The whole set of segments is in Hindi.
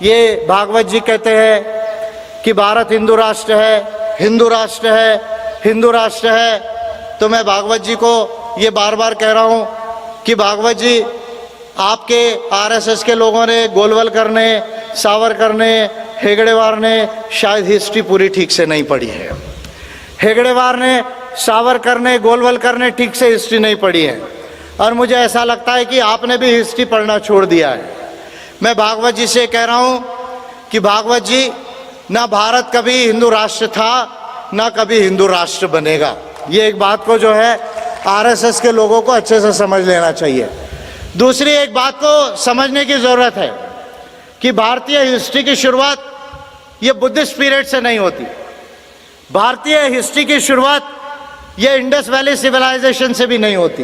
ये भागवत जी कहते हैं कि भारत हिंदू राष्ट्र है, हिंदू राष्ट्र है, हिंदू राष्ट्र है। तो मैं भागवत जी को ये बार बार कह रहा हूँ कि भागवत जी, आपके आरएसएस के लोगों ने, गोलवलकर ने, सावरकर ने, हेगड़ेवार ने शायद हिस्ट्री पूरी ठीक से नहीं पढ़ी है। हेगड़ेवार ने, सावरकर ने, गोलवलकर ने ठीक से हिस्ट्री नहीं पढ़ी है, और मुझे ऐसा लगता है कि आपने भी हिस्ट्री पढ़ना छोड़ दिया है। मैं भागवत जी से कह रहा हूँ कि भागवत जी, ना भारत कभी हिंदू राष्ट्र था, ना कभी हिंदू राष्ट्र बनेगा। ये एक बात को जो है आरएसएस के लोगों को अच्छे से समझ लेना चाहिए। दूसरी एक बात को समझने की ज़रूरत है कि भारतीय हिस्ट्री की शुरुआत ये बुद्धिस्ट पीरियड से नहीं होती। भारतीय हिस्ट्री की शुरुआत ये इंडस वैली सिविलाइजेशन से भी नहीं होती।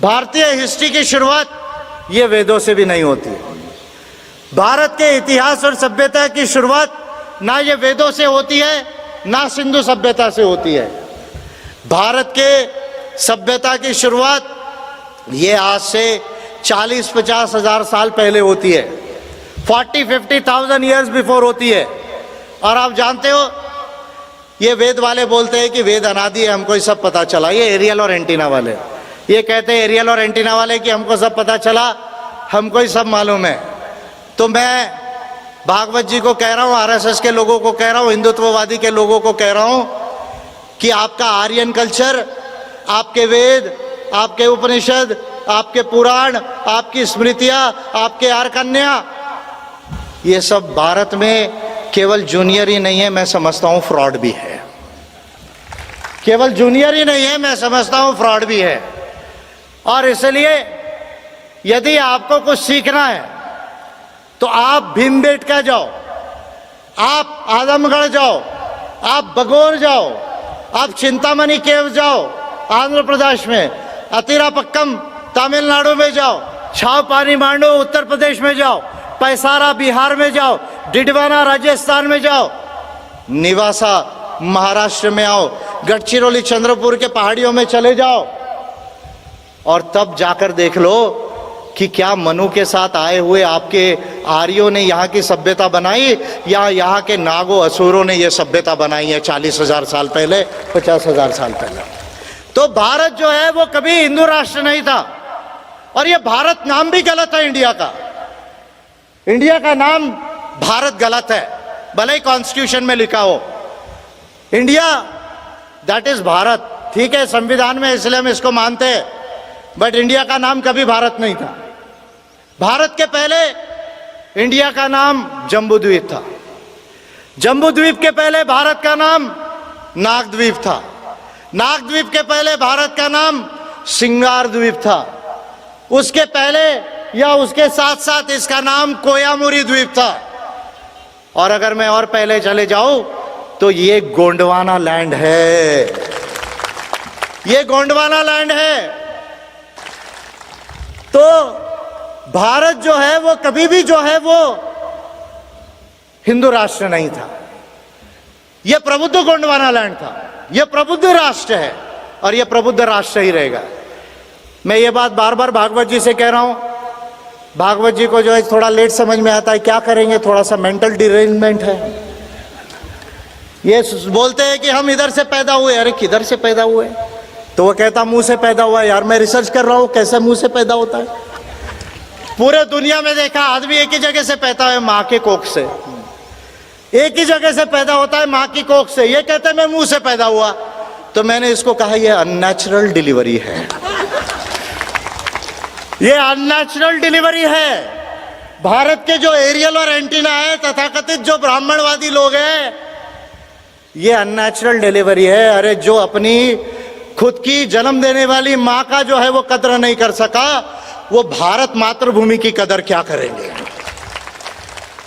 भारतीय हिस्ट्री की शुरुआत ये वेदों से भी नहीं होती। भारत के इतिहास और सभ्यता की शुरुआत ना ये वेदों से होती है, ना सिंधु सभ्यता से होती है। भारत के सभ्यता की शुरुआत ये आज से 40-50 हज़ार साल पहले होती है, 40-50,000 ईयर्स बिफोर होती है। और आप जानते हो, ये वेद वाले बोलते हैं कि वेद अनादि है, हमको ये सब पता चला। ये एरियल और एंटीना वाले ये कहते हैं, एरियल और एंटीना वाले, कि हमको सब पता चला, हमको ही सब मालूम है। तो मैं भागवत जी को कह रहा हूँ, आरएसएस के लोगों को कह रहा हूँ, हिंदुत्ववादी के लोगों को कह रहा हूँ कि आपका आर्यन कल्चर, आपके वेद, आपके उपनिषद, आपके पुराण, आपकी स्मृतियाँ, आपके आर्कन्या, ये सब भारत में केवल जूनियर ही नहीं है, मैं समझता हूँ फ्रॉड भी है। केवल जूनियर ही नहीं है, मैं समझता हूँ फ्रॉड भी है। और इसलिए यदि आपको कुछ सीखना है तो आप भीमबेटका जाओ, आप आजमगढ़ जाओ, आप बगोर जाओ, आप चिंतामणि केव जाओ आंध्र प्रदेश में, अतिरापक्कम तमिलनाडु में जाओ, छावपानी मांडू उत्तर प्रदेश में जाओ, पैसारा बिहार में जाओ, डिडवाना राजस्थान में जाओ, निवासा महाराष्ट्र में आओ, गढ़चिरौली चंद्रपुर के पहाड़ियों में चले जाओ, और तब जाकर देख लो कि क्या मनु के साथ आए हुए आपके आर्यों ने यहाँ की सभ्यता बनाई, या यहाँ के नागो असुरों ने ये सभ्यता बनाई है 40,000 साल पहले, 50,000 साल पहले। तो भारत जो है वो कभी हिंदू राष्ट्र नहीं था। और ये भारत नाम भी गलत है इंडिया का। इंडिया का नाम भारत गलत है, भले ही कॉन्स्टिट्यूशन में लिखा हो इंडिया, दैट इज भारत। ठीक है, संविधान में इसलिए हम इसको मानते हैं, बट इंडिया का नाम कभी भारत नहीं था। भारत के पहले इंडिया का नाम जम्बूद्वीप था। जम्बूद्वीप के पहले भारत का नाम नागद्वीप था। नागद्वीप के पहले भारत का नाम सिंगार द्वीप था। उसके पहले या उसके साथ साथ इसका नाम कोयामुरी द्वीप था। और अगर मैं और पहले चले जाऊं तो ये गोंडवाना लैंड है। ये गोंडवाना लैंड है। तो भारत जो है वो कभी भी जो है वो हिंदू राष्ट्र नहीं था। यह प्रबुद्ध गोंडवाना लैंड था। यह प्रबुद्ध राष्ट्र है और यह प्रबुद्ध राष्ट्र ही रहेगा। मैं ये बात बार बार भागवत जी से कह रहा हूं। भागवत जी को जो है थोड़ा लेट समझ में आता है, क्या करेंगे, थोड़ा सा मेंटल डिरेंजमेंट है। ये बोलते हैं कि हम इधर से पैदा हुए। अरे किधर से पैदा हुए? तो वो कहता मुंह से पैदा हुआ। यार मैं रिसर्च कर रहा हूं कैसे मुंह से पैदा होता है। पूरे दुनिया में देखा आदमी एक ही जगह से पैदा है, माँ के कोख से। एक ही जगह से पैदा होता है, माँ की कोख से। ये कहते हैं मैं मुंह से पैदा हुआ। तो मैंने इसको कहा ये अननेचुरल डिलीवरी है। ये अननेचुरल डिलीवरी है। भारत के जो एरियल और एंटीना है, तथाकथित जो ब्राह्मणवादी लोग हैं, ये अननेचुरल डिलीवरी है। अरे जो अपनी खुद की जन्म देने वाली माँ का जो है वो कदर नहीं कर सका, वो भारत मातृभूमि की कदर क्या करेंगे।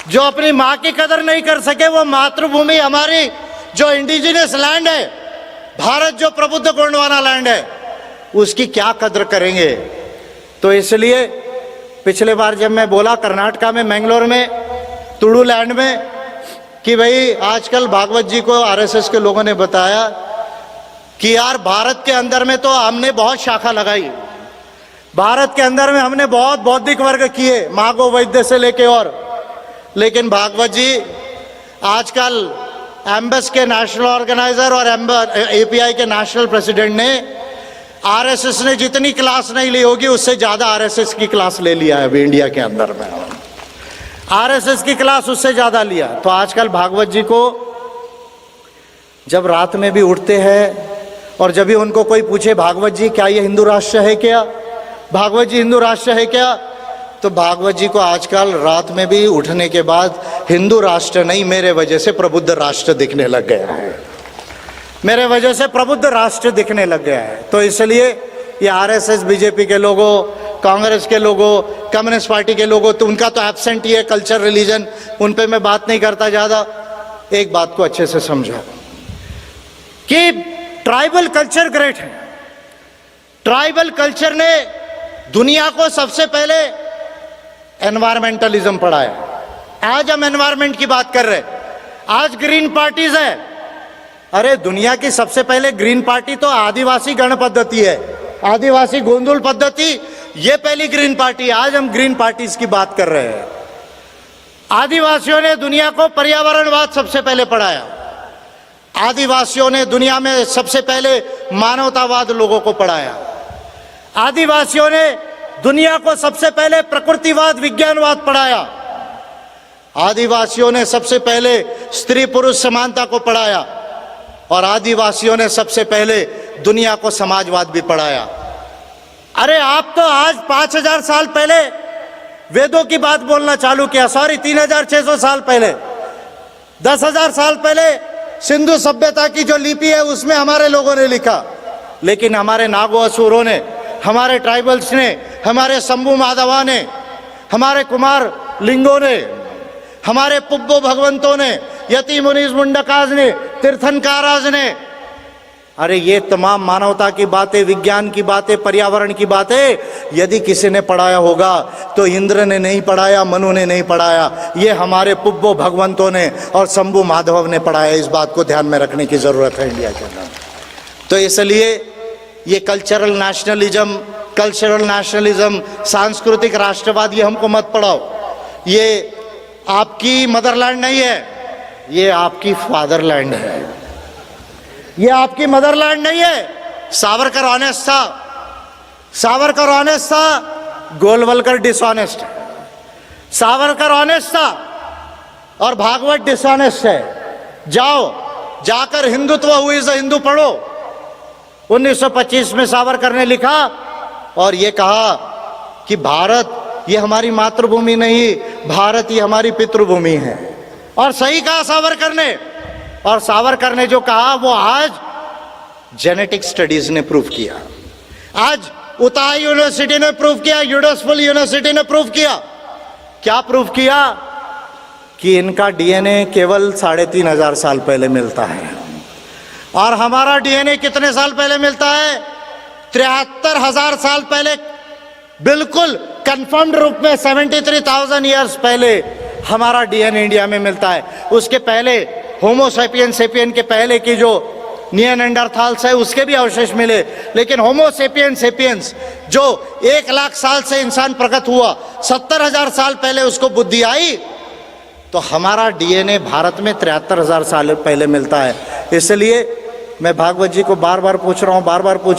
जो अपनी माँ की कदर नहीं कर सके, वो मातृभूमि हमारी जो इंडिजिनियस लैंड है, भारत जो प्रबुद्ध गोंडवाना लैंड है, उसकी क्या कदर करेंगे। तो इसलिए पिछले बार जब मैं बोला कर्नाटका में, मैंगलोर में, तुडू लैंड में, कि भाई आजकल भागवत जी को आरएसएस के लोगों ने बताया कि यार भारत के अंदर में तो हमने बहुत शाखा लगाई, भारत के अंदर में हमने बहुत बौद्धिक वर्ग किए, मागो वैद्य से लेके, और लेकिन भागवत जी आजकल एम्बस के नेशनल ऑर्गेनाइजर और एपीआई के नेशनल प्रेसिडेंट ने आरएसएस ने जितनी क्लास नहीं ली होगी उससे ज्यादा आरएसएस की क्लास ले लिया है अभी इंडिया के अंदर में। आरएसएस की क्लास उससे ज्यादा लिया। तो आजकल भागवत जी को जब रात में भी उठते हैं और जब भी उनको कोई पूछे भागवत जी क्या ये हिंदू राष्ट्र है क्या, भागवत जी हिंदू राष्ट्र है क्या, तो भागवत जी को आजकल रात में भी उठने के बाद हिंदू राष्ट्र नहीं, मेरे वजह से प्रबुद्ध राष्ट्र दिखने लग गया है, मेरे वजह से प्रबुद्ध राष्ट्र दिखने लग गया है। तो इसलिए ये आरएसएस बीजेपी के लोगों, कांग्रेस के लोगों, कम्युनिस्ट पार्टी के लोगों, तो उनका तो एब्सेंट ही है कल्चर रिलीजन, उन पे मैं बात नहीं करता ज़्यादा। एक बात को अच्छे से समझो कि ट्राइबल कल्चर ग्रेट है। ट्राइबल कल्चर ने दुनिया को सबसे पहले एनवायरमेंटलिज्म पढ़ाया। आज हम एनवायरमेंट की बात कर रहे हैं, आज ग्रीन पार्टीज है। अरे दुनिया की सबसे पहले ग्रीन पार्टी तो आदिवासी गण पद्धति है, आदिवासी गोंदुल पद्धति, ये पहली ग्रीन पार्टी। आज हम ग्रीन पार्टीज की बात कर रहे हैं। आदिवासियों ने दुनिया को पर्यावरणवाद सबसे पहले पढ़ाया। आदिवासियों ने दुनिया में सबसे पहले मानवतावाद लोगों को पढ़ाया। आदिवासियों ने दुनिया को सबसे पहले प्रकृतिवाद, विज्ञानवाद पढ़ाया। आदिवासियों ने सबसे पहले स्त्री पुरुष समानता को पढ़ाया और आदिवासियों ने सबसे पहले दुनिया को समाजवाद भी पढ़ाया। अरे आप तो आज 5000 साल पहले वेदों की बात बोलना चालू किया, सॉरी 3600 साल पहले, 10,000 साल पहले सिंधु सभ्यता की जो लिपि है उसमें हमारे लोगों ने लिखा। लेकिन हमारे नागो असुरों ने, हमारे ट्राइबल्स ने, हमारे शंभू माधवा ने, हमारे कुमार लिंगों ने, हमारे पुब्बो भगवंतों ने, यति मुनीस मुंडकाज ने, तीर्थनकाराज ने, अरे ये तमाम मानवता की बातें, विज्ञान की बातें, पर्यावरण की बातें यदि किसी ने पढ़ाया होगा तो इंद्र ने नहीं पढ़ाया, मनु ने नहीं पढ़ाया, ये हमारे पुब्बो भगवंतों ने और शंभू माधव ने पढ़ाया। इस बात को ध्यान में रखने की जरूरत है इंडिया के अंदर। तो इसलिए ये कल्चरल नेशनलिज्म, सांस्कृतिक राष्ट्रवाद, ये हमको मत पढ़ाओ। ये आपकी मदरलैंड नहीं है, ये आपकी फादरलैंड है, ये आपकी मदरलैंड नहीं है। सावरकर ऑनेस्ट था, सावरकर ऑनेस्ट था, गोलवलकर डिसऑनेस्ट है। सावरकर ऑनेस्ट था और भागवत डिसऑनेस्ट है। जाओ जाकर Hindutva who is a Hindu पढ़ो। 1925 में सावरकर ने लिखा और ये कहा कि भारत ये हमारी मातृभूमि नहीं, भारत ये हमारी पितृभूमि है। और सही कहा सावरकर ने। और सावरकर ने जो कहा वो आज जेनेटिक स्टडीज ने प्रूव किया, आज उताई यूनिवर्सिटी ने प्रूव किया, यूडसफुल यूनिवर्सिटी ने प्रूव किया। क्या प्रूव किया? कि इनका डीएनए केवल 3500 साल पहले मिलता है और हमारा डीएनए कितने साल पहले मिलता है? 73,000 साल पहले, बिल्कुल कंफर्म्ड रूप में 73,000 ईयर्स पहले हमारा डीएनए इंडिया में मिलता है। उसके पहले होमो सेपियन के पहले की जो निएंडरथाल्स है उसके भी अवशेष मिले, लेकिन होमो सेपियंस जो 1 लाख साल से इंसान प्रकट हुआ, 70,000 साल पहले उसको बुद्धि आई, तो हमारा डीएनए भारत में 73,000 साल पहले मिलता है। इसलिए मैं भागवत जी को बार बार पूछ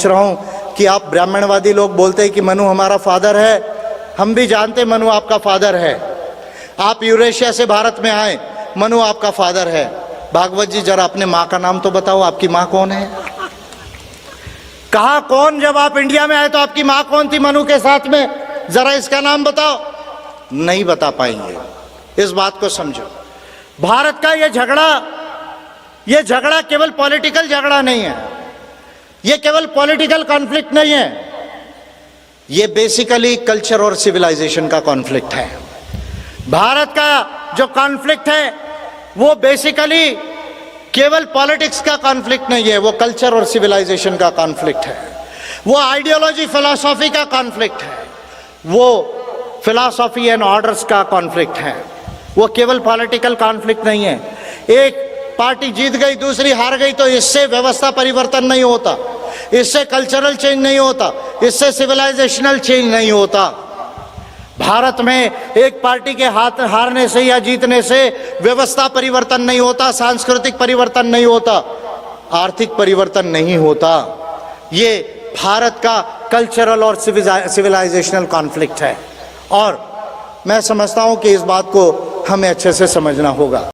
रहा हूँ कि आप ब्राह्मणवादी लोग बोलते हैं कि मनु हमारा फादर है, हम भी जानते मनु आपका फादर है। आप यूरेशिया से भारत में आए, मनु आपका फादर है। भागवत जी जरा अपने माँ का नाम तो बताओ, आपकी माँ कौन है? कहा कौन? जब आप इंडिया में आए तो आपकी माँ कौन थी मनु के साथ में? जरा इसका नाम बताओ। नहीं बता पाएंगे। इस बात को समझो। भारत का ये झगड़ा केवल पॉलिटिकल झगड़ा नहीं है, ये केवल पॉलिटिकल कॉन्फ्लिक्ट नहीं है, ये बेसिकली कल्चर और सिविलाइजेशन का कॉन्फ्लिक्ट है। भारत का जो कॉन्फ्लिक्ट है वो बेसिकली केवल पॉलिटिक्स का कॉन्फ्लिक्ट नहीं है, वो कल्चर और सिविलाइजेशन का कॉन्फ्लिक्ट है, वो आइडियोलॉजी फिलॉसफी का कॉन्फ्लिक्ट है, वो फिलॉसफी एंड ऑर्डर्स का कॉन्फ्लिक्ट है, वो केवल पॉलिटिकल कॉन्फ्लिक्ट नहीं है। एक पार्टी जीत गई, दूसरी हार गई, तो इससे व्यवस्था परिवर्तन नहीं होता, इससे कल्चरल चेंज नहीं होता, इससे सिविलाइजेशनल चेंज नहीं होता। भारत में एक पार्टी के हाथ हारने से या जीतने से व्यवस्था परिवर्तन नहीं होता, सांस्कृतिक परिवर्तन नहीं होता, आर्थिक परिवर्तन नहीं होता। ये भारत का कल्चरल और सिविलाइजेशनल कॉन्फ्लिक्ट है और मैं समझता हूं कि इस बात को हमें अच्छे से समझना होगा।